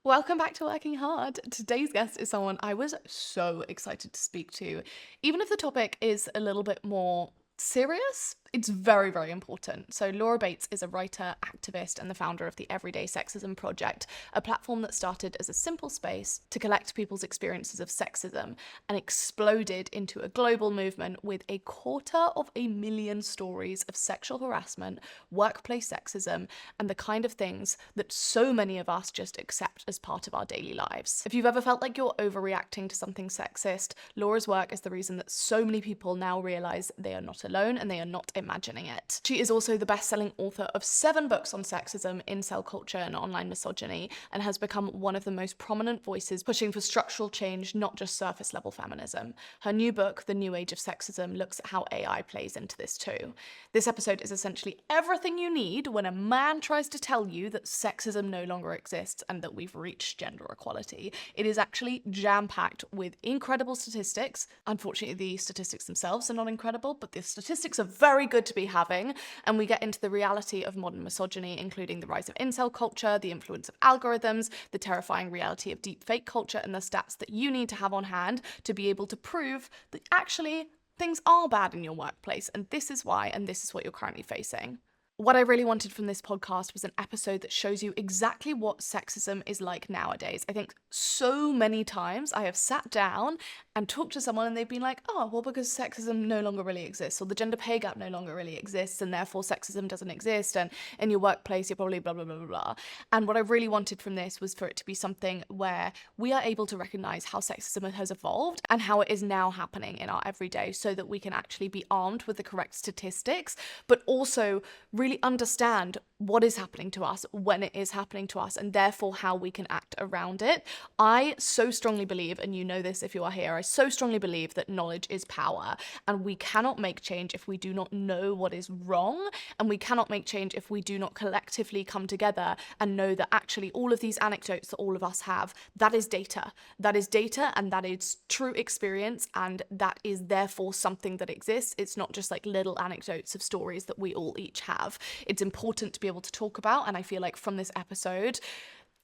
Welcome back to Working Hard. Today's guest is someone I was so excited to speak to. Even if the topic is a little bit more serious, it's very, very important. So Laura Bates is a writer, activist, and the founder of the Everyday Sexism Project, a platform that started as a simple space to collect people's experiences of sexism and exploded into a global movement with 250,000 stories of sexual harassment, workplace sexism, and the kind of things that so many of us just accept as part of our daily lives. If you've ever felt like you're overreacting to something sexist, Laura's work is the reason that so many people now realize they are not alone and they are not imagining it. She is also the best-selling author of 7 books on sexism, incel culture, and online misogyny, and has become one of the most prominent voices pushing for structural change, not just surface-level feminism. Her new book, The New Age of Sexism, looks at how AI plays into this too. This episode is essentially everything you need when a man tries to tell you that sexism no longer exists and that we've reached gender equality. It is actually jam-packed with incredible statistics. Unfortunately, the statistics themselves are not incredible, but the statistics are very good to be having, and we get into the reality of modern misogyny, including the rise of incel culture, the influence of algorithms, the terrifying reality of deepfake culture, and the stats that you need to have on hand to be able to prove that actually things are bad in your workplace, and this is why, and this is what you're currently facing. What I really wanted from this podcast was an episode that shows you exactly what sexism is like nowadays. I think so many times I have sat down and talked to someone and they've been like, oh, well, because sexism no longer really exists, or the gender pay gap no longer really exists, and therefore sexism doesn't exist, and in your workplace you're probably blah, blah, blah, blah, blah. And what I really wanted from this was for it to be something where we are able to recognize how sexism has evolved and how it is now happening in our everyday, so that we can actually be armed with the correct statistics, but also really understand what is happening to us when it is happening to us, and therefore how we can act around it. I so strongly believe, and you know this if you are here, I so strongly believe that knowledge is power, and we cannot make change if we do not know what is wrong, and we cannot make change if we do not collectively come together and know that actually all of these anecdotes that all of us have, that is data. That is data, and that is true experience, and that is therefore something that exists. It's not just like little anecdotes of stories that we all each have. It's important to be able to talk about, and I feel like from this episode,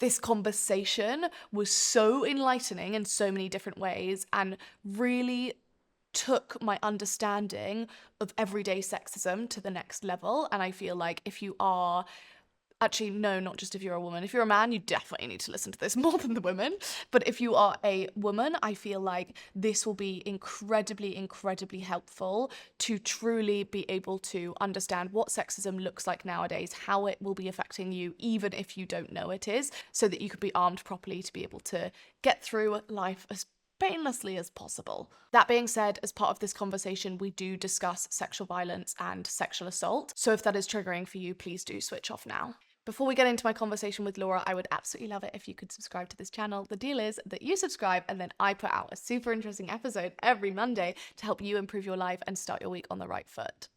this conversation was so enlightening in so many different ways and really took my understanding of everyday sexism to the next level. And I feel like if you are actually, no, not just if you're a woman. If you're a man, you definitely need to listen to this more than the women. But if you are a woman, I feel like this will be incredibly, incredibly helpful to truly be able to understand what sexism looks like nowadays, how it will be affecting you, even if you don't know it is, so that you could be armed properly to be able to get through life as painlessly as possible. That being said, as part of this conversation, we do discuss sexual violence and sexual assault. So if that is triggering for you, please do switch off now. Before we get into my conversation with Laura, I would absolutely love it if you could subscribe to this channel. The deal is that you subscribe and then I put out a super interesting episode every Monday to help you improve your life and start your week on the right foot.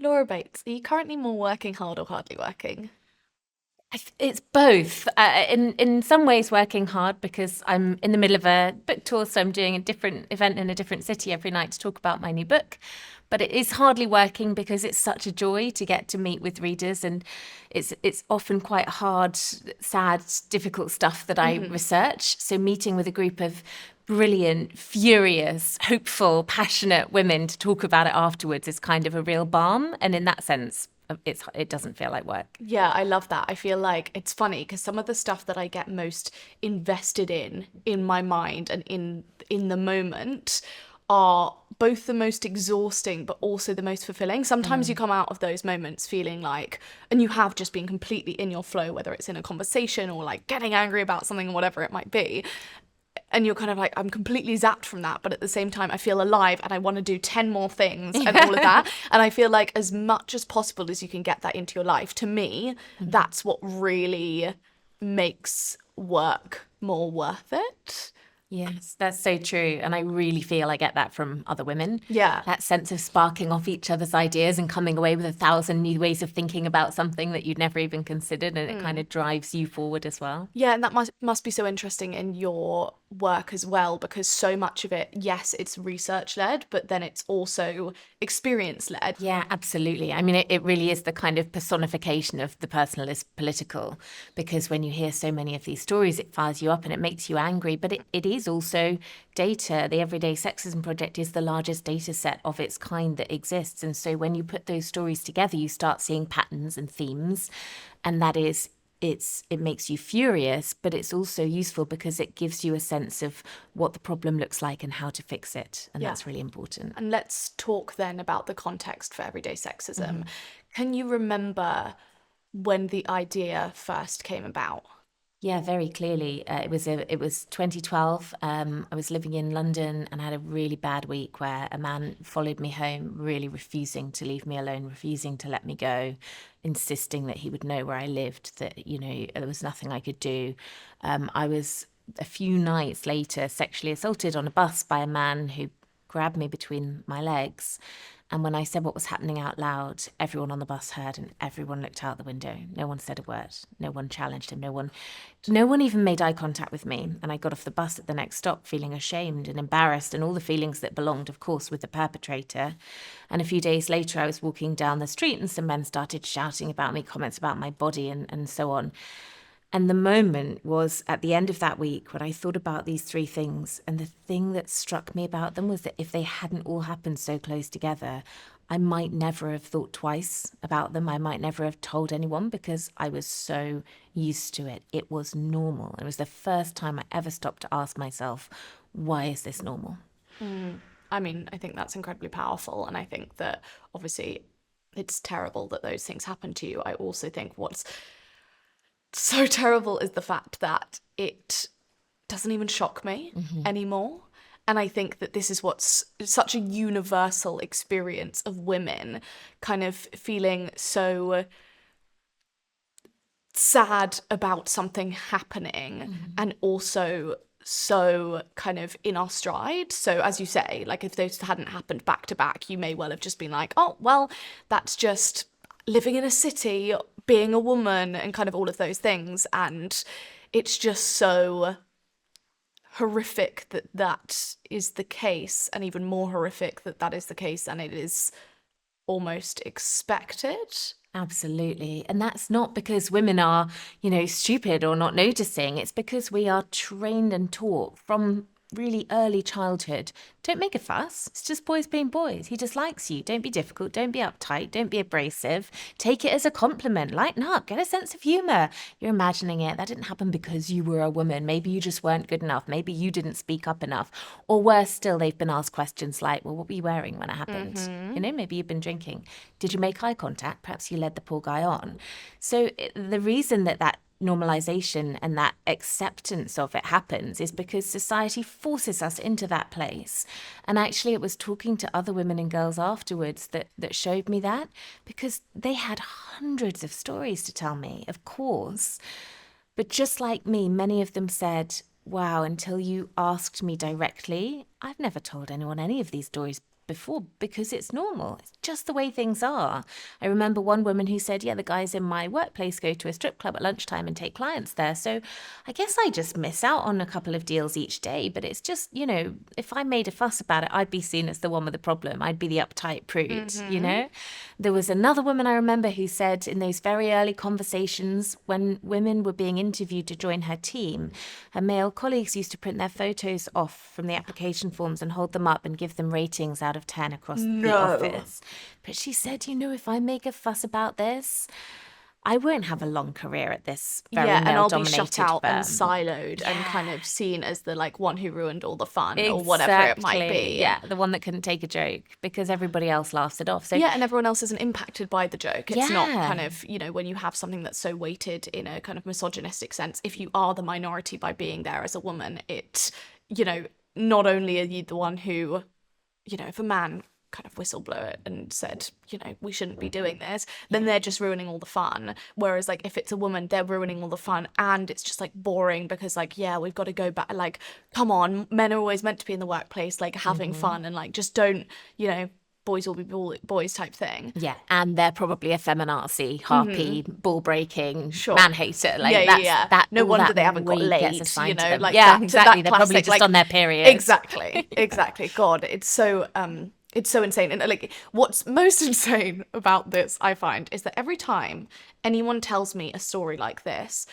Laura Bates, are you currently more working hard or hardly working? It's both. In some ways, working hard because I'm in the middle of a book tour, so I'm doing a different event in a different city every night to talk about my new book. But it is hardly working because it's such a joy to get to meet with readers, and it's often quite hard, sad, difficult stuff that I research. So meeting with a group of brilliant, furious, hopeful, passionate women to talk about it afterwards is kind of a real balm. And in that sense, it doesn't feel like work. Yeah, I love that. I feel like it's funny because some of the stuff that I get most invested in my mind and in the moment are both the most exhausting but also the most fulfilling. Sometimes you come out of those moments feeling like, and you have just been completely in your flow, whether it's in a conversation or like getting angry about something or whatever it might be. And you're kind of like, I'm completely zapped from that. But at the same time, I feel alive and I want to do 10 more things and all of that. And I feel like as much as possible as you can get that into your life, to me, that's what really makes work more worth it. Yes, that's so true. And I really feel I get that from other women. Yeah. That sense of sparking off each other's ideas and coming away with 1,000 new ways of thinking about something that you'd never even considered. And it kind of drives you forward as well. Yeah, and that must be so interesting in your work as well, because so much of it, yes, it's research led, but then it's also experience led. Yeah, absolutely. I mean, it really is the kind of personification of the personal is political, because when you hear so many of these stories, it fires you up and it makes you angry. But it is also data. The Everyday Sexism Project is the largest data set of its kind that exists. And so when you put those stories together, you start seeing patterns and themes. And that is it makes you furious, but it's also useful because it gives you a sense of what the problem looks like and how to fix it. And that's really important. And let's talk then about the context for everyday sexism. Can you remember when the idea first came about? Yeah, very clearly. It was 2012. I was living in London and had a really bad week where a man followed me home, really refusing to leave me alone, refusing to let me go, insisting that he would know where I lived, that, there was nothing I could do. I was a few nights later sexually assaulted on a bus by a man who grabbed me between my legs. And when I said what was happening out loud, everyone on the bus heard and everyone looked out the window. No one said a word. No one challenged him. No one even made eye contact with me. And I got off the bus at the next stop feeling ashamed and embarrassed and all the feelings that belonged, of course, with the perpetrator. And a few days later, I was walking down the street and some men started shouting about me, comments about my body and so on. And the moment was at the end of that week when I thought about these three things. And the thing that struck me about them was that if they hadn't all happened so close together, I might never have thought twice about them. I might never have told anyone because I was so used to it. It was normal. It was the first time I ever stopped to ask myself, why is this normal? I mean, I think that's incredibly powerful. And I think that obviously it's terrible that those things happen to you. I also think what's so terrible is the fact that it doesn't even shock me anymore. And I think that this is what's such a universal experience of women kind of feeling so sad about something happening and also so kind of in our stride. So as you say, like if those hadn't happened back to back, you may well have just been like, oh, well, that's just living in a city, being a woman and kind of all of those things. And it's just so horrific that that is the case, and even more horrific that that is the case and it is almost expected. Absolutely. And that's not because women are, stupid or not noticing. It's because we are trained and taught from really early childhood. Don't make a fuss. It's just boys being boys. He just likes you. Don't be difficult. Don't be uptight. Don't be abrasive. Take it as a compliment. Lighten up. Get a sense of humor. You're imagining it. That didn't happen because you were a woman. Maybe you just weren't good enough. Maybe you didn't speak up enough. Or worse still, they've been asked questions like, well, what were you wearing when it happened? Maybe you've been drinking. Did you make eye contact? Perhaps you led the poor guy on. So the reason that normalization and that acceptance of it happens is because society forces us into that place. And actually it was talking to other women and girls afterwards that showed me that, because they had hundreds of stories to tell me, of course. But just like me, many of them said, wow, until you asked me directly, I've never told anyone any of these stories before because it's normal. It's just the way things are. I remember one woman who said, yeah, the guys in my workplace go to a strip club at lunchtime and take clients there. So I guess I just miss out on a couple of deals each day. But it's just, if I made a fuss about it, I'd be seen as the one with the problem. I'd be the uptight prude, There was another woman I remember who said in those very early conversations when women were being interviewed to join her team, her male colleagues used to print their photos off from the application forms and hold them up and give them ratings out of 10 across the office. But she said, if I make a fuss about this, I won't have a long career at this very and I'll be male-dominated shut out firm. and siloed and kind of seen as the one who ruined all the fun or whatever it might be. Yeah, the one that couldn't take a joke because everybody else laughs it off. So and everyone else isn't impacted by the joke. It's not kind of, when you have something that's so weighted in a kind of misogynistic sense, if you are the minority by being there as a woman, it, not only are you the one who, if a man kind of whistleblower and said, we shouldn't be doing this, then they're just ruining all the fun. Whereas if it's a woman, they're ruining all the fun and it's just boring because we've got to go back. Come on, men are always meant to be in the workplace having fun and just don't, boys will be boys type thing. Yeah, and they're probably a feminazi, harpy, ball breaking, man hater. Like Yeah. that. No all wonder that they haven't got weight laid, gets assigned to know, them. like yeah, that, exactly. that They're probably classic, just like, on their period. Exactly. God, it's so insane. And like, what's most insane about this, I find, is that every time anyone tells me a story like this,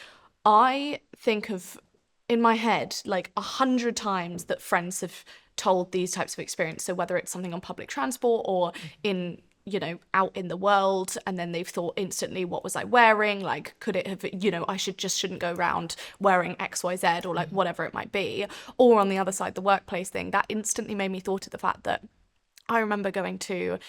I think of, in my head, like 100 times that friends have told these types of experiences. So whether it's something on public transport or in, you know, out in the world, and then they've thought instantly, what was I wearing? Like, could it have, you know, I shouldn't go around wearing XYZ, or like whatever it might be. Or on the other side, the workplace thing, that instantly made me thought of the fact that I remember going to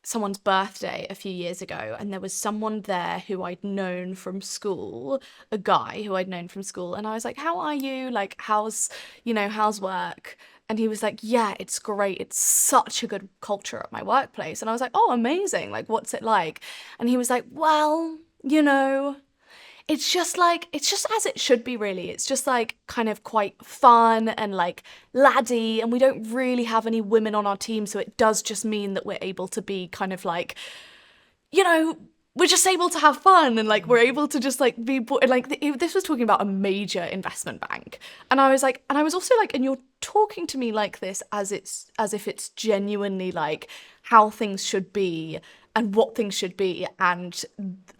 someone's birthday a few years ago, and there was someone there who I'd known from school, a guy who I'd known from school, and I was like, how are you? Like, how's work? And he was like, yeah, it's great. It's such a good culture at my workplace. And I was like, oh, amazing. Like, what's it like? And he was like, well, you know, it's just as it should be, really. It's just like kind of quite fun and like laddie, and we don't really have any women on our team, so it does just mean that we're able to be kind of like, you know, we're just able to have fun, and like we're able to just like be like, this was talking about a major investment bank, and I was also like, and you're talking to me like this as if it's genuinely like how things should be and what things should be, and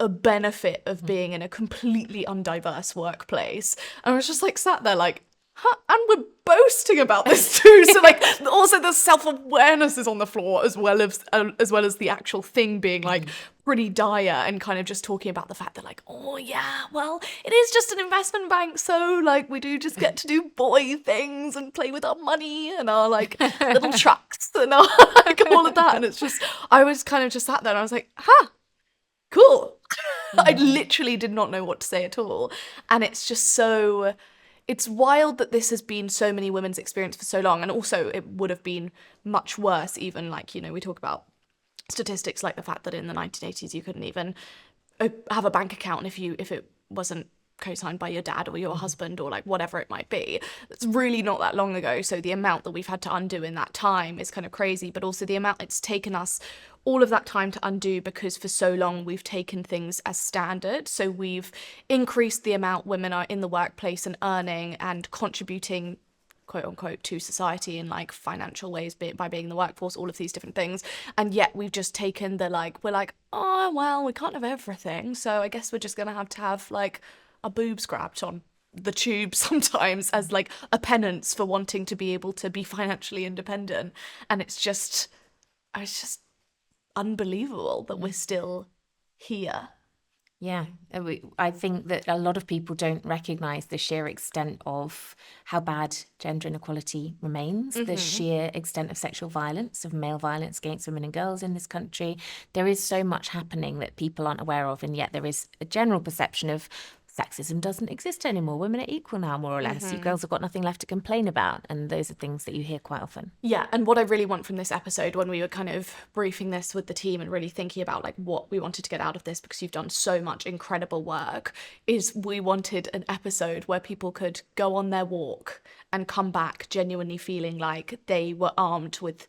a benefit of being in a completely undiverse workplace. And I was just like sat there like, huh, and we're boasting about this too. So like, also the self-awareness is on the floor, as well as the actual thing being like pretty dire, and kind of just talking about the fact that like, oh yeah, well, it is just an investment bank, so like we do just get to do boy things and play with our money and our like little trucks and our, like all of that. And it's just, I was kind of just sat there and I was like, cool. I literally did not know what to say at all. And it's just so, it's wild that this has been so many women's experience for so long. And also it would have been much worse, even like, you know, we talk about statistics like the fact that in the 1980s you couldn't even have a bank account if it wasn't co-signed by your dad or your husband, or like whatever it might be. It's really not that long ago, so the amount that we've had to undo in that time is kind of crazy, but also the amount it's taken us all of that time to undo, because for so long we've taken things as standard. So we've increased the amount women are in the workplace and earning and contributing, quote unquote, to society in like financial ways, by being in the workforce, all of these different things. And yet we've just taken the like, we're like, oh well, we can't have everything, so I guess we're just gonna have like a boobs grabbed on the tube sometimes as like a penance for wanting to be able to be financially independent. And it's just unbelievable that we're still here. Yeah, I think that a lot of people don't recognise the sheer extent of how bad gender inequality remains, the sheer extent of sexual violence, of male violence against women and girls in this country. There is so much happening that people aren't aware of, and yet there is a general perception of sexism doesn't exist anymore. Women are equal now, more or less. You girls have got nothing left to complain about. And those are things that you hear quite often. Yeah, and what I really want from this episode, when we were kind of briefing this with the team and really thinking about like what we wanted to get out of this, because you've done so much incredible work, is we wanted an episode where people could go on their walk and come back genuinely feeling like they were armed with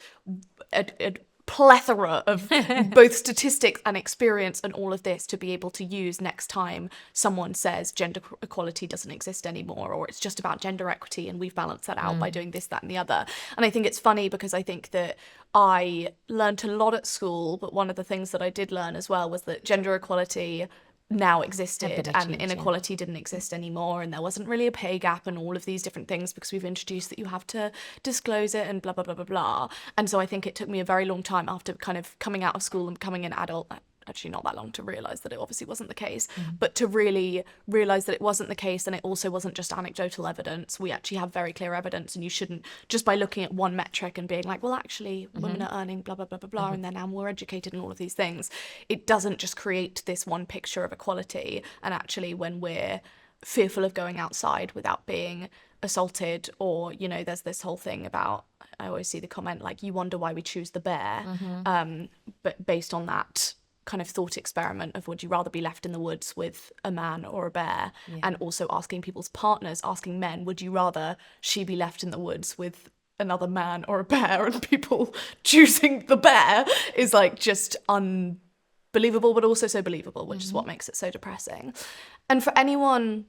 a plethora of both statistics and experience and all of this to be able to use next time someone says gender equality doesn't exist anymore, or it's just about gender equity and we've balanced that out by doing this, that and the other. And I think it's funny because I think that I learned a lot at school, but one of the things that I did learn as well was that gender equality now existed and inequality didn't exist anymore, and there wasn't really a pay gap and all of these different things because we've introduced that you have to disclose it and blah blah blah blah blah. And so I think it took me a very long time after kind of coming out of school and becoming an adult, actually not that long, to realise that it obviously wasn't the case, but to really realise that it wasn't the case. And it also wasn't just anecdotal evidence. We actually have very clear evidence, and you shouldn't just by looking at one metric and being like, well, actually women are earning blah blah blah blah blah and they're now more educated and all of these things. It doesn't just create this one picture of equality. And actually when we're fearful of going outside without being assaulted, or, you know, there's this whole thing about, I always see the comment like, you wonder why we choose the bear, but based on that kind of thought experiment of would you rather be left in the woods with a man or a bear, and also asking people's partners, asking men, would you rather she be left in the woods with another man or a bear and people choosing the bear is like just unbelievable, but also so believable, which is what makes it so depressing. And for anyone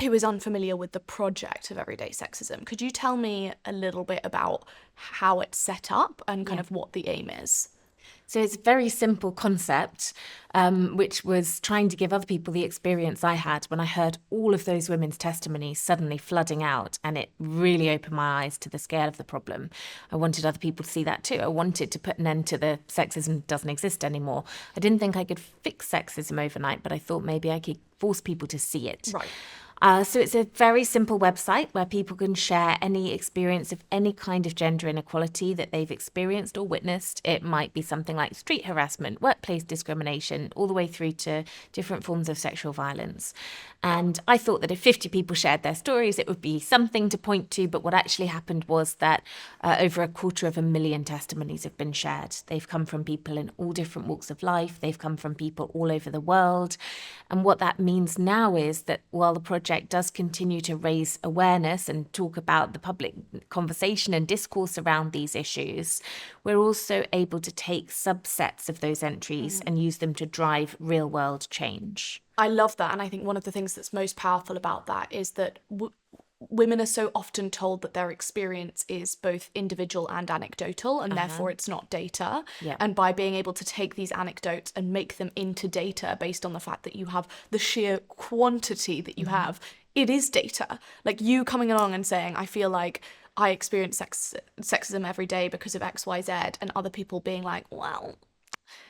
who is unfamiliar with the project of Everyday Sexism, could you tell me a little bit about how it's set up and kind of what the aim is? So it's a very simple concept, which was trying to give other people the experience I had when I heard all of those women's testimonies suddenly flooding out, and it really opened my eyes to the scale of the problem. I wanted other people to see that too. I wanted to put an end to the sexism doesn't exist anymore. I didn't think I could fix sexism overnight, but I thought maybe I could force people to see it. Right. So it's a very simple website where people can share any experience of any kind of gender inequality that they've experienced or witnessed. It might be something like street harassment, workplace discrimination, all the way through to different forms of sexual violence. And I thought that if 50 people shared their stories, it would be something to point to. But what actually happened was that over 250,000 testimonies have been shared. They've come from people in all different walks of life. They've come from people all over the world. And what that means now is that while the project does continue to raise awareness and talk about the public conversation and discourse around these issues, we're also able to take subsets of those entries and use them to drive real world change. I love that. And I think one of the things that's most powerful about that is that women are so often told that their experience is both individual and anecdotal, and therefore it's not data. Yeah. And by being able to take these anecdotes and make them into data based on the fact that you have the sheer quantity that you have, it is data. Like you coming along and saying, I feel like I experience sexism every day because of X, Y, Z, and other people being like, well,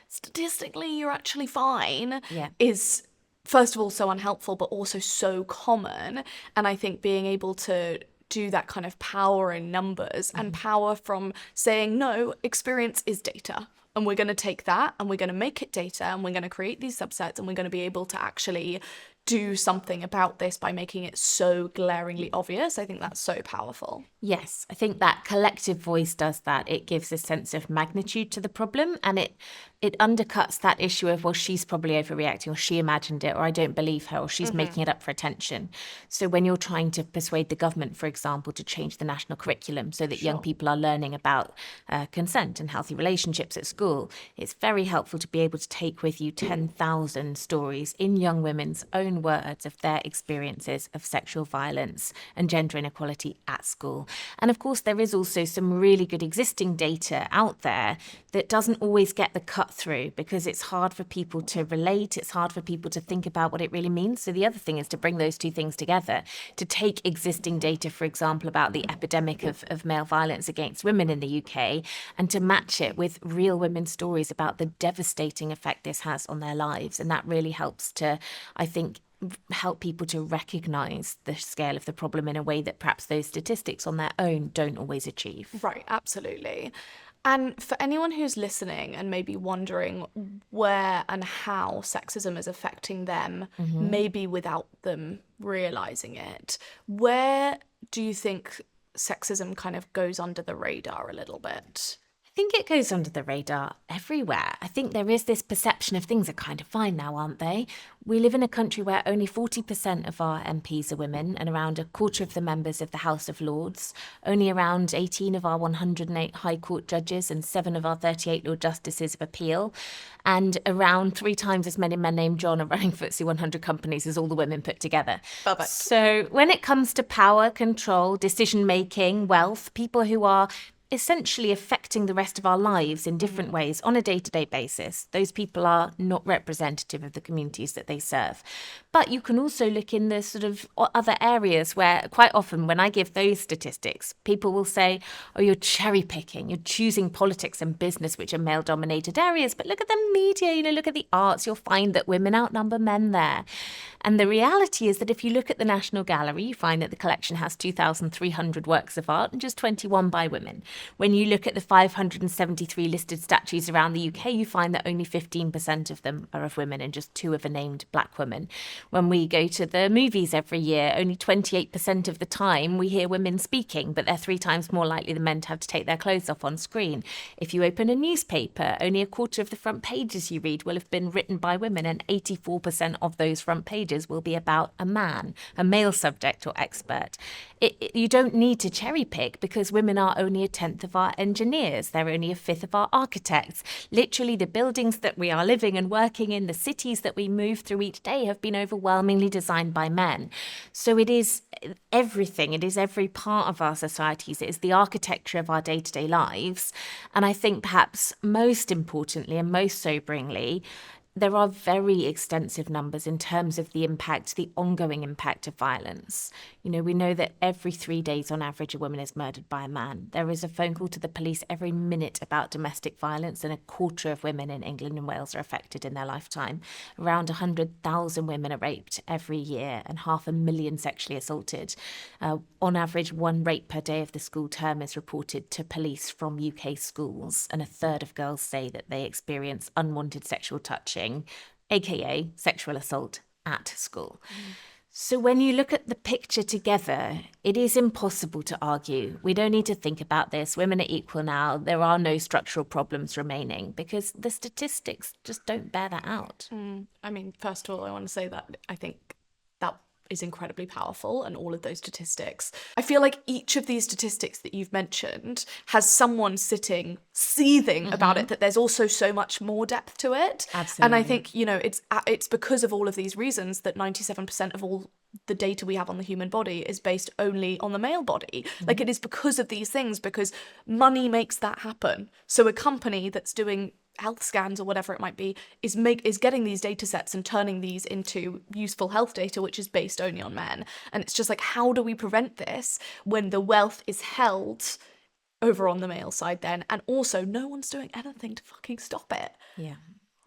statistically, you're actually fine, is first of all so unhelpful, but also so common. And I think being able to do that kind of power in numbers and power from saying, no, experience is data. And we're going to take that and we're going to make it data and we're going to create these subsets and we're going to be able to actually do something about this by making it so glaringly obvious. I think that's so powerful. Yes, I think that collective voice does that. It gives a sense of magnitude to the problem, and it undercuts that issue of, well, she's probably overreacting, or she imagined it, or I don't believe her, or she's making it up for attention. So when you're trying to persuade the government, for example, to change the national curriculum so that young people are learning about consent and healthy relationships at school, it's very helpful to be able to take with you 10,000 stories in young women's own words of their experiences of sexual violence and gender inequality at school. And of course, there is also some really good existing data out there that doesn't always get the cut through because it's hard for people to relate. It's hard for people to think about what it really means. So the other thing is to bring those two things together, to take existing data, for example, about the epidemic of male violence against women in the UK, and to match it with real women's stories about the devastating effect this has on their lives. And that really helps to, I think, help people to recognise the scale of the problem in a way that perhaps those statistics on their own don't always achieve. Right, absolutely. And for anyone who's listening and maybe wondering where and how sexism is affecting them, maybe without them realising it, where do you think sexism kind of goes under the radar a little bit? I think it goes under the radar everywhere. I think there is this perception of things are kind of fine now, aren't they? We live in a country where only 40% of our MPs are women and around a quarter of the members of the House of Lords. Only around 18 of our 108 High Court judges and 7 of our 38 Lord Justices of Appeal. And around 3 times as many men named John are running FTSE 100 companies as all the women put together. Perfect. So when it comes to power, control, decision-making, wealth, people who are essentially affecting the rest of our lives in different ways on a day-to-day basis, those people are not representative of the communities that they serve. But you can also look in the sort of other areas where quite often when I give those statistics, people will say, oh, you're cherry picking, you're choosing politics and business, which are male-dominated areas, but look at the media, look at the arts, you'll find that women outnumber men there. And the reality is that if you look at the National Gallery, you find that the collection has 2,300 works of art and just 21 by women. When you look at the 573 listed statues around the UK, you find that only 15% of them are of women and just 2 of a named black women. When we go to the movies every year, only 28% of the time we hear women speaking, but they're 3 times more likely than men to have to take their clothes off on screen. If you open a newspaper, only a quarter of the front pages you read will have been written by women, and 84% of those front pages will be about a man, a male subject or expert. You don't need to cherry pick, because women are only a tenth of our engineers. They're only a fifth of our architects. Literally, the buildings that we are living and working in, the cities that we move through each day have been overwhelmingly designed by men. So it is everything. It is every part of our societies. It is the architecture of our day-to-day lives. And I think perhaps most importantly and most soberingly, there are very extensive numbers in terms of the impact, the ongoing impact of violence. You know, we know that every 3 days on average, a woman is murdered by a man. There is a phone call to the police every minute about domestic violence, and a quarter of women in England and Wales are affected in their lifetime. Around 100,000 women are raped every year and 500,000 sexually assaulted. On average, 1 rape per day of the school term is reported to police from UK schools, and a third of girls say that they experience unwanted sexual touching, aka sexual assault, at school. So when you look at the picture together, it is impossible to argue. We don't need to think about this. Women are equal now. There are no structural problems remaining, because the statistics just don't bear that out. I mean, first of all, I want to say that I think that is incredibly powerful, and all of those statistics. I feel like each of these statistics that you've mentioned has someone sitting seething about it, that there's also so much more depth to it. Absolutely. And I think, you know, it's because of all of these reasons that 97% of all the data we have on the human body is based only on the male body. Like, it is because of these things, because money makes that happen. So a company that's doing health scans or whatever it might be is getting these data sets and turning these into useful health data, which is based only on men. And it's just like, how do we prevent this when the wealth is held over on the male side then, and also no one's doing anything to fucking stop it?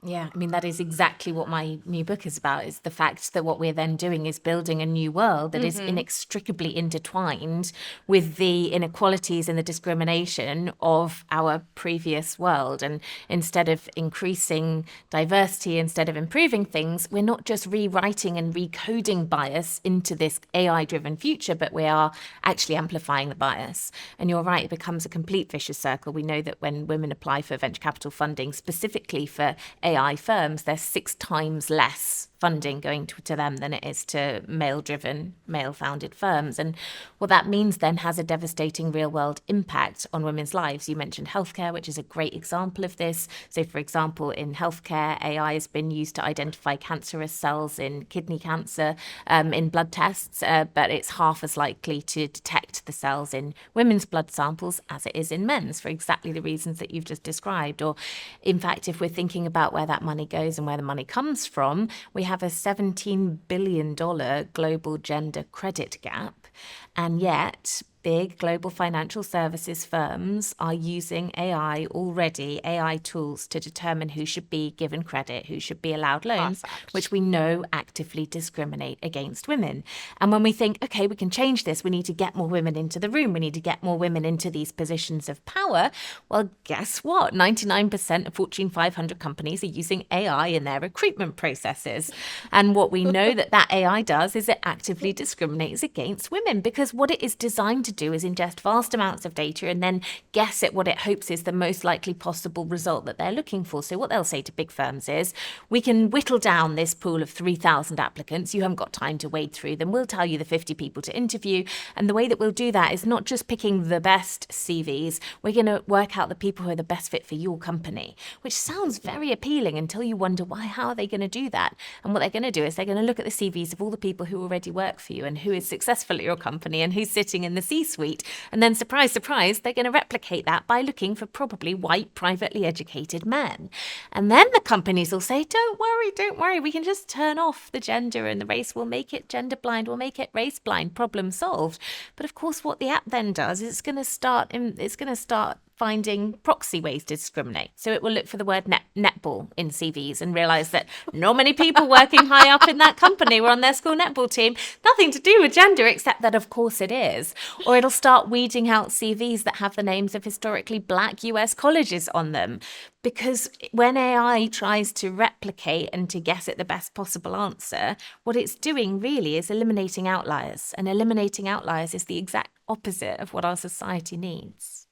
Yeah, I mean, that is exactly what my new book is about, is the fact that what we're then doing is building a new world that is inextricably intertwined with the inequalities and the discrimination of our previous world. And instead of increasing diversity, instead of improving things, we're not just rewriting and recoding bias into this AI-driven future, but we are actually amplifying the bias. And you're right, it becomes a complete vicious circle. We know that when women apply for venture capital funding, specifically for AI firms, there's 6 times less funding going to them than it is to male-driven, male-founded firms. And what that means then has a devastating real-world impact on women's lives. You mentioned healthcare, which is a great example of this. So, for example, in healthcare, AI has been used to identify cancerous cells in kidney cancer in blood tests, but it's half as likely to detect the cells in women's blood samples as it is in men's, for exactly the reasons that you've just described. Or, in fact, if we're thinking about where that money goes and where the money comes from, we have a $17 billion global gender credit gap, and yet big global financial services firms are using AI already, AI tools, to determine who should be given credit, who should be allowed loans, which we know actively discriminate against women. And when we think, okay, we can change this, we need to get more women into the room, we need to get more women into these positions of power, well, guess what? 99% of Fortune 500 companies are using AI in their recruitment processes. And what we know that AI does is it actively discriminates against women, because what it is designed to do is ingest vast amounts of data and then guess at what it hopes is the most likely possible result that they're looking for. So what they'll say to big firms is, we can whittle down this pool of 3,000 applicants. You haven't got time to wade through them. We'll tell you the 50 people to interview. And the way that we'll do that is not just picking the best CVs. We're going to work out the people who are the best fit for your company, which sounds very appealing until you wonder, why, how are they going to do that? And what they're going to do is they're going to look at the CVs of all the people who already work for you and who is successful at your company and who's sitting in the C-suite. And then, surprise, surprise, they're going to replicate that by looking for probably white, privately educated men. And then the companies will say, don't worry, we can just turn off the gender and the race. We'll make it gender blind. We'll make it race blind. Problem solved. But of course, what the app then does is it's going to start finding proxy ways to discriminate. So it will look for the word netball in CVs and realise that not many people working high up in that company were on their school netball team. Nothing to do with gender, except that of course it is. Or it'll start weeding out CVs that have the names of historically black US colleges on them. Because when AI tries to replicate and to guess at the best possible answer, what it's doing really is eliminating outliers. And eliminating outliers is the exact opposite of what our society needs.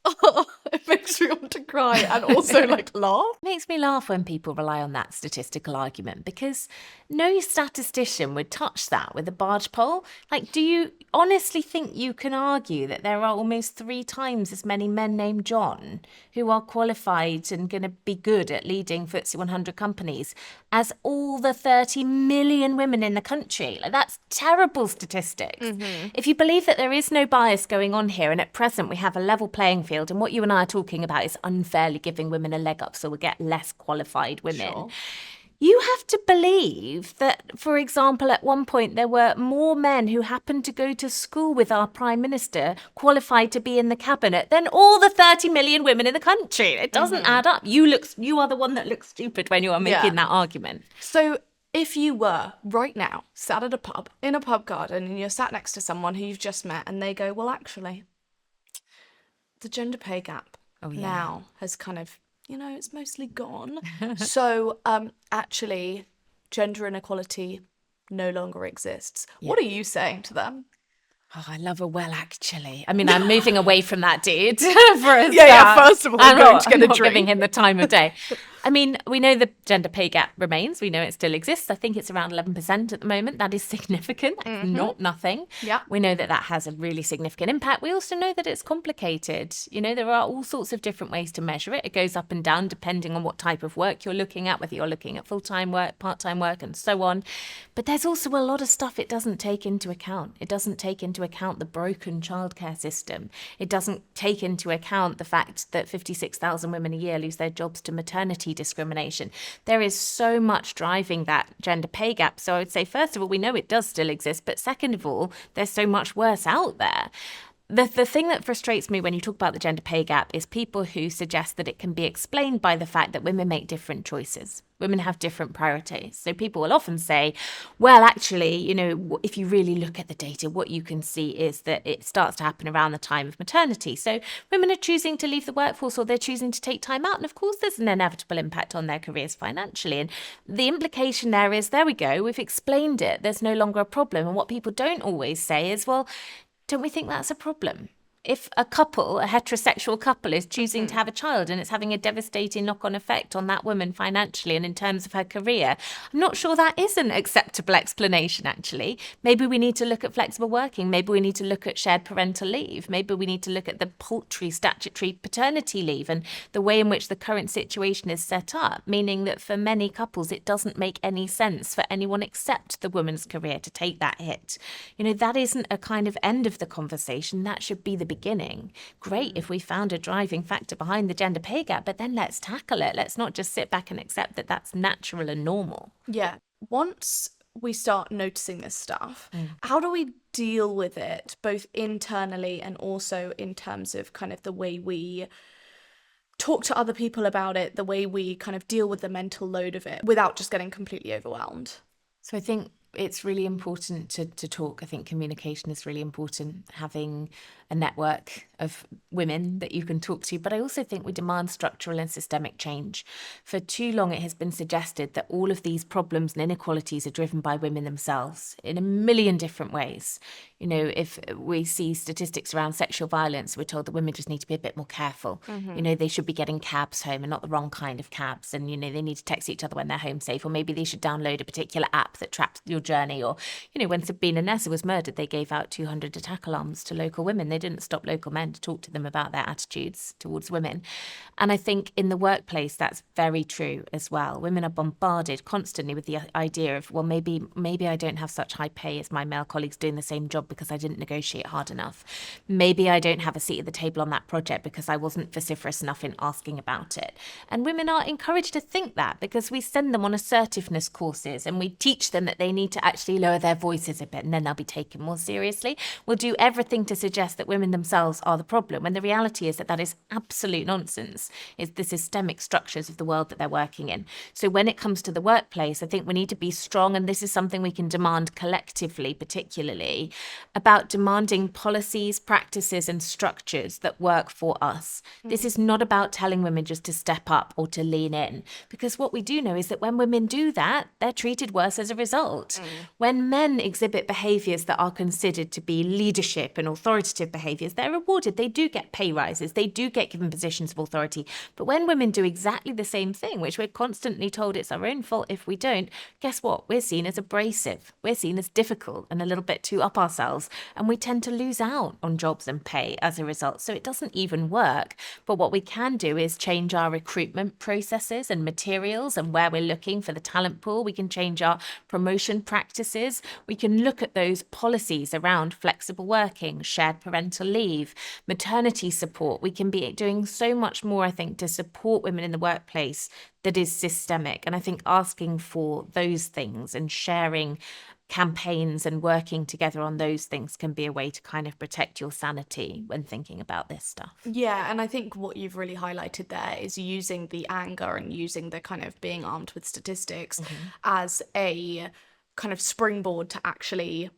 It makes me want to cry and also like laugh. It makes me laugh when people rely on that statistical argument, because no statistician would touch that with a barge pole. Like, do you honestly think you can argue that there are almost 3 times as many men named John who are qualified and going to be good at leading FTSE 100 companies as all the 30 million women in the country? Like, that's terrible statistics. If you believe that there is no bias going on here, and at present we have a level playing field, and what you and I are talking about is unfairly giving women a leg up so we'll get less qualified women. Sure. You have to believe that, for example, at one point there were more men who happened to go to school with our Prime Minister qualified to be in the cabinet than all the 30 million women in the country. It doesn't add up. You are the one that looks stupid when you are making that argument. So if you were right now sat at a pub, in a pub garden, and you're sat next to someone who you've just met and they go, well, actually, the gender pay gap now has kind of, it's mostly gone. So actually, gender inequality no longer exists. Yeah. What are you saying to them? Oh, I love a well, actually. I mean, I'm moving away from that dude for a start. First of all, I'm going to get a drink. Giving him the time of day. I mean, we know the gender pay gap remains. We know it still exists. I think it's around 11% at the moment. That is significant. It's not nothing. Yeah. We know that that has a really significant impact. We also know that it's complicated. There are all sorts of different ways to measure it. It goes up and down depending on what type of work you're looking at, whether you're looking at full-time work, part-time work, and so on. But there's also a lot of stuff it doesn't take into account. It doesn't take into account the broken childcare system. It doesn't take into account the fact that 56,000 women a year lose their jobs to maternity discrimination. There is so much driving that gender pay gap. So I would say, first of all, we know it does still exist, but second of all, there's so much worse out there. The thing that frustrates me when you talk about the gender pay gap is people who suggest that it can be explained by the fact that women make different choices. Women have different priorities. So people will often say, well, actually, if you really look at the data, what you can see is that it starts to happen around the time of maternity. So women are choosing to leave the workforce, or they're choosing to take time out. And of course, there's an inevitable impact on their careers financially. And the implication there is, there we go, we've explained it. There's no longer a problem. And what people don't always say is, well, don't we think that's a problem? If a heterosexual couple is choosing to have a child and it's having a devastating knock-on effect on that woman financially and in terms of her career, I'm not sure that is an acceptable explanation, actually. Maybe we need to look at flexible working. Maybe we need to look at shared parental leave. Maybe we need to look at the paltry statutory paternity leave and the way in which the current situation is set up, meaning that for many couples, it doesn't make any sense for anyone except the woman's career to take that hit. That isn't a kind of end of the conversation. That should be the beginning. Great if we found a driving factor behind the gender pay gap, but then let's tackle it. Let's not just sit back and accept that that's natural and normal. Yeah. Once we start noticing this stuff, how do we deal with it, both internally and also in terms of kind of the way we talk to other people about it, the way we kind of deal with the mental load of it without just getting completely overwhelmed? So I think it's really important to talk. I think communication is really important, having a network of women that you can talk to. But I also think we demand structural and systemic change. For too long, it has been suggested that all of these problems and inequalities are driven by women themselves in a million different ways. If we see statistics around sexual violence, we're told that women just need to be a bit more careful. They should be getting cabs home and not the wrong kind of cabs. And, they need to text each other when they're home safe. Or maybe they should download a particular app that tracks your journey. Or, when Sabina Nessa was murdered, they gave out 200 attack alarms to local women. They didn't stop local men to talk to them about their attitudes towards women. And I think in the workplace, that's very true as well. Women are bombarded constantly with the idea of, well, maybe I don't have such high pay as my male colleagues doing the same job because I didn't negotiate hard enough. Maybe I don't have a seat at the table on that project because I wasn't vociferous enough in asking about it. And women are encouraged to think that because we send them on assertiveness courses and we teach them that they need to actually lower their voices a bit, and then they'll be taken more seriously. We'll do everything to suggest that women themselves are the problem, when the reality is that that is absolute nonsense. It's the systemic structures of the world that they're working in. So when it comes to the workplace, I think we need to be strong, and this is something we can demand collectively, particularly, about demanding policies, practices, and structures that work for us. This is not about telling women just to step up or to lean in, because what we do know is that when women do that, they're treated worse as a result. When men exhibit behaviours that are considered to be leadership and authoritative behaviours, they're rewarded. They do get pay rises. They do get given positions of authority. But when women do exactly the same thing, which we're constantly told it's our own fault if we don't, guess what? We're seen as abrasive. We're seen as difficult and a little bit too up ourselves. And we tend to lose out on jobs and pay as a result. So it doesn't even work. But what we can do is change our recruitment processes and materials and where we're looking for the talent pool. We can change our promotion practices. We can look at those policies around flexible working, shared parental leave, maternity support. We can be doing so much more, I think, to support women in the workplace that is systemic. And I think asking for those things and sharing campaigns and working together on those things can be a way to kind of protect your sanity when thinking about this stuff. Yeah, and I think what you've really highlighted there is using the anger and using the kind of being armed with statistics as a kind of springboard to actually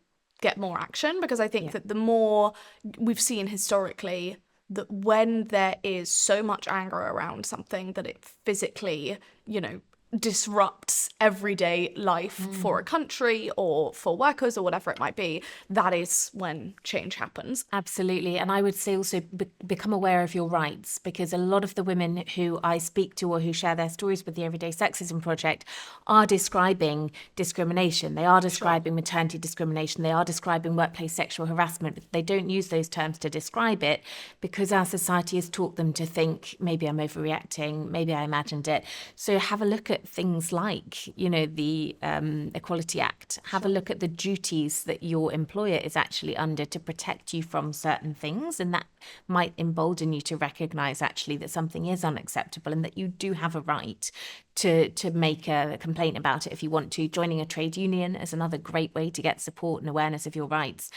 get more action, because I think that the more we've seen historically that when there is so much anger around something that it physically, disrupts everyday life for a country or for workers or whatever it might be, that is when change happens. Absolutely. And I would say also become aware of your rights, because a lot of the women who I speak to or who share their stories with the Everyday Sexism Project are describing discrimination. They are describing maternity discrimination. They are describing workplace sexual harassment. But they don't use those terms to describe it because our society has taught them to think, maybe I'm overreacting, maybe I imagined it. So have a look at things like, the Equality Act. Have a look at the duties that your employer is actually under to protect you from certain things. And that might embolden you to recognize actually that something is unacceptable and that you do have a right to make a complaint about it if you want to. Joining a trade union is another great way to get support and awareness of your rights.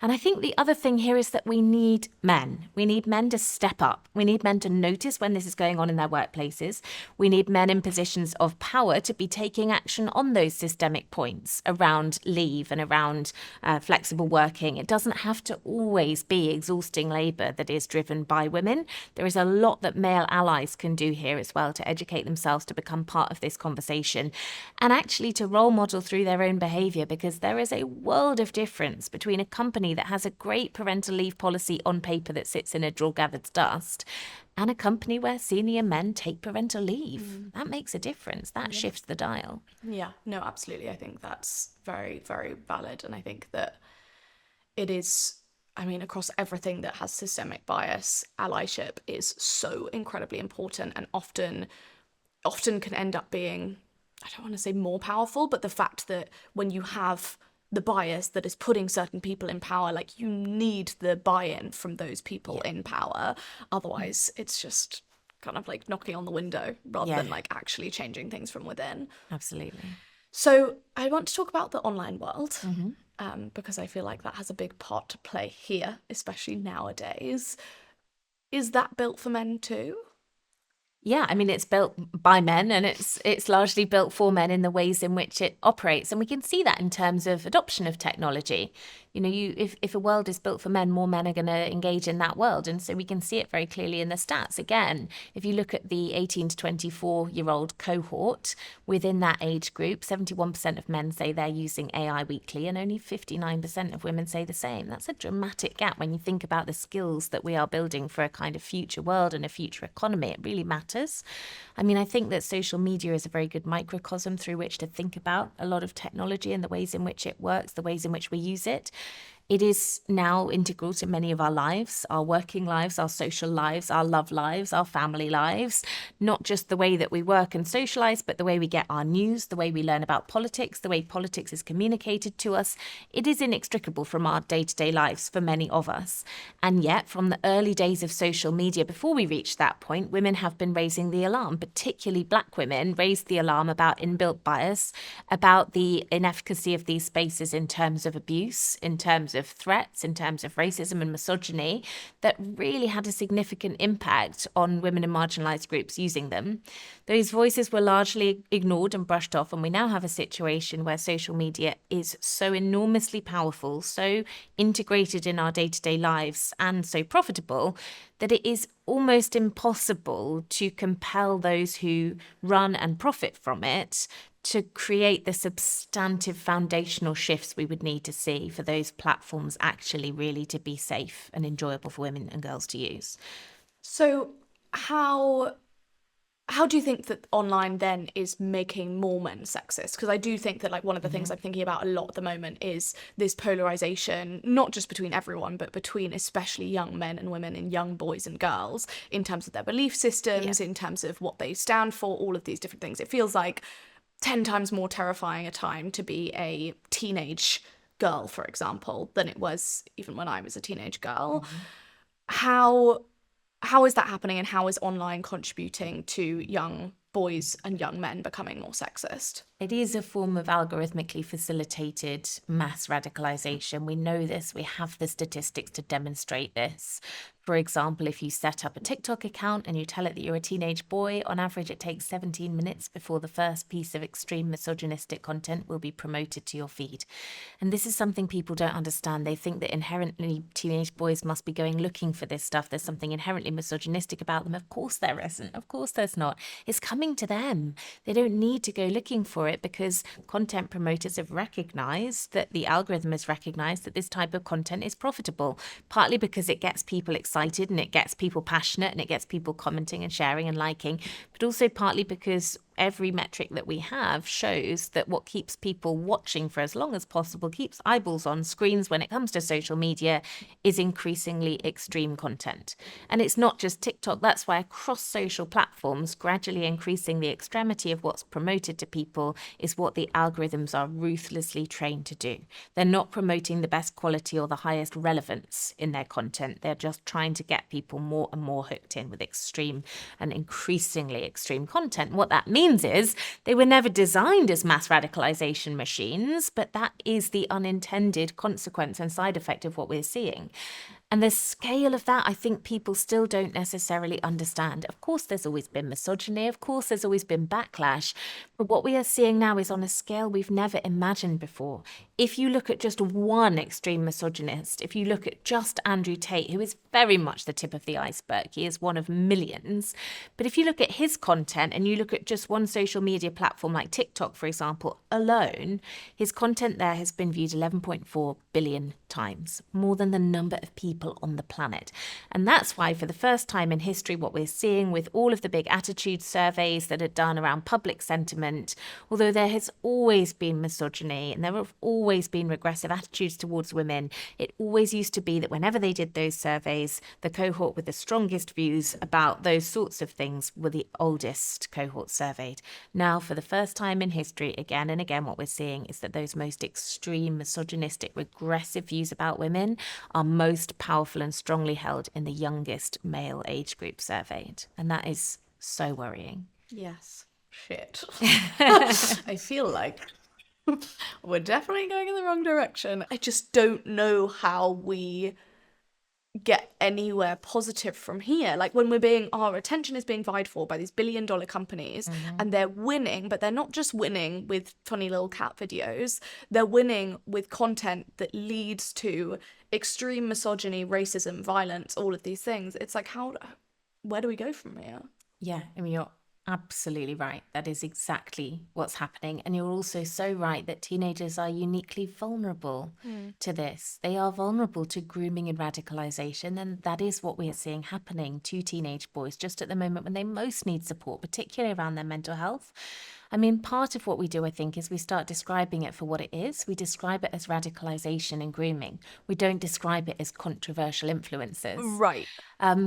And I think the other thing here is that we need men. We need men to step up. We need men to notice when this is going on in their workplaces. We need men in positions of power to be taking action on those systemic points around leave and around flexible working. It doesn't have to always be exhausting labour that is driven by women. There is a lot that male allies can do here as well to educate themselves to become part of this conversation and actually to role model through their own behaviour, because there is a world of difference between a company that has a great parental leave policy on paper that sits in a drawer gathered dust and a company where senior men take parental leave. That makes a difference. That shifts the dial. Yeah, no, absolutely. I think that's very, very valid. And I think that it is, across everything that has systemic bias, allyship is so incredibly important and often can end up being, I don't want to say more powerful, but the fact that when you have the bias that is putting certain people in power, like you need the buy-in from those people in power. Otherwise, it's just kind of like knocking on the window rather than like actually changing things from within. Absolutely. So I want to talk about the online world because I feel like that has a big part to play here, especially nowadays. Is that built for men too? Yeah, it's built by men and it's largely built for men in the ways in which it operates. And we can see that in terms of adoption of technology. If a world is built for men, more men are going to engage in that world. And so we can see it very clearly in the stats. Again, if you look at the 18 to 24-year-old cohort, within that age group, 71% of men say they're using AI weekly and only 59% of women say the same. That's a dramatic gap when you think about the skills that we are building for a kind of future world and a future economy. It really matters. I think that social media is a very good microcosm through which to think about a lot of technology and the ways in which it works, the ways in which we use it. It is now integral to many of our lives, our working lives, our social lives, our love lives, our family lives, not just the way that we work and socialize, but the way we get our news, the way we learn about politics, the way politics is communicated to us. It is inextricable from our day-to-day lives for many of us. And yet, from the early days of social media, before we reached that point, women have been raising the alarm, particularly Black women raised the alarm about inbuilt bias, about the inefficacy of these spaces in terms of abuse, in terms of threats, in terms of racism and misogyny, that really had a significant impact on women and marginalized groups using them. Those voices were largely ignored and brushed off, and we now have a situation where social media is so enormously powerful, so integrated in our day-to-day lives, and so profitable that it is almost impossible to compel those who run and profit from it to create the substantive foundational shifts we would need to see for those platforms actually really to be safe and enjoyable for women and girls to use. So how do you think that online then is making more men sexist? Because I do think that like one of the things I'm thinking about a lot at the moment is this polarization, not just between everyone, but between especially young men and women and young boys and girls in terms of their belief systems, in terms of what they stand for, all of these different things. It feels like 10 times more terrifying a time to be a teenage girl, for example, than it was even when I was a teenage girl. How is that happening, and how is online contributing to young boys and young men becoming more sexist? It is a form of algorithmically facilitated mass radicalization. We know this. We have the statistics to demonstrate this. For example, if you set up a TikTok account and you tell it that you're a teenage boy, on average, it takes 17 minutes before the first piece of extreme misogynistic content will be promoted to your feed. And this is something people don't understand. They think that inherently teenage boys must be going looking for this stuff. There's something inherently misogynistic about them. Of course there isn't. Of course there's not. It's coming to them. They don't need to go looking for it because content promoters have recognized that the algorithm has recognized that this type of content is profitable, partly because it gets people excited and it gets people passionate and it gets people commenting and sharing and liking, but also partly because every metric that we have shows that what keeps people watching for as long as possible, keeps eyeballs on screens when it comes to social media, is increasingly extreme content. And it's not just TikTok. That's why across social platforms, gradually increasing the extremity of what's promoted to people is what the algorithms are ruthlessly trained to do. They're not promoting the best quality or the highest relevance in their content. They're just trying to get people more and more hooked in with extreme and increasingly extreme content. What that means is they were never designed as mass radicalization machines, but that is the unintended consequence and side effect of what we're seeing. And the scale of that, I think people still don't necessarily understand. Of course, there's always been misogyny. Of course, there's always been backlash. But what we are seeing now is on a scale we've never imagined before. If you look at just one extreme misogynist, if you look at just Andrew Tate, who is very much the tip of the iceberg, he is one of millions. But if you look at his content and you look at just one social media platform like TikTok, for example, alone, his content there has been viewed 11.4 billion times, more than the number of people on the planet. And that's why, for the first time in history, what we're seeing with all of the big attitude surveys that are done around public sentiment, although there has always been misogyny and there have always been regressive attitudes towards women, it always used to be that whenever they did those surveys, the cohort with the strongest views about those sorts of things were the oldest cohort surveyed. Now, for the first time in history, again and again, what we're seeing is that those most extreme misogynistic, regressive views about women are most powerful and strongly held in the youngest male age group surveyed. And that is so worrying. Yes. Shit. I feel like we're definitely going in the wrong direction. I just don't know how we get anywhere positive from here. Like when our attention is being vied for by these billion-dollar companies, and they're winning, but they're not just winning with funny little cat videos. They're winning with content that leads to extreme misogyny, racism, violence, all of these things. It's like, where do we go from here? Yeah, I mean, you're absolutely right. That is exactly what's happening. And you're also so right that teenagers are uniquely vulnerable to this. They are vulnerable to grooming and radicalization. And that is what we are seeing happening to teenage boys just at the moment when they most need support, particularly around their mental health. I mean, part of what we do, I think, is we start describing it for what it is. We describe it as radicalization and grooming. We don't describe it as controversial influences. Right.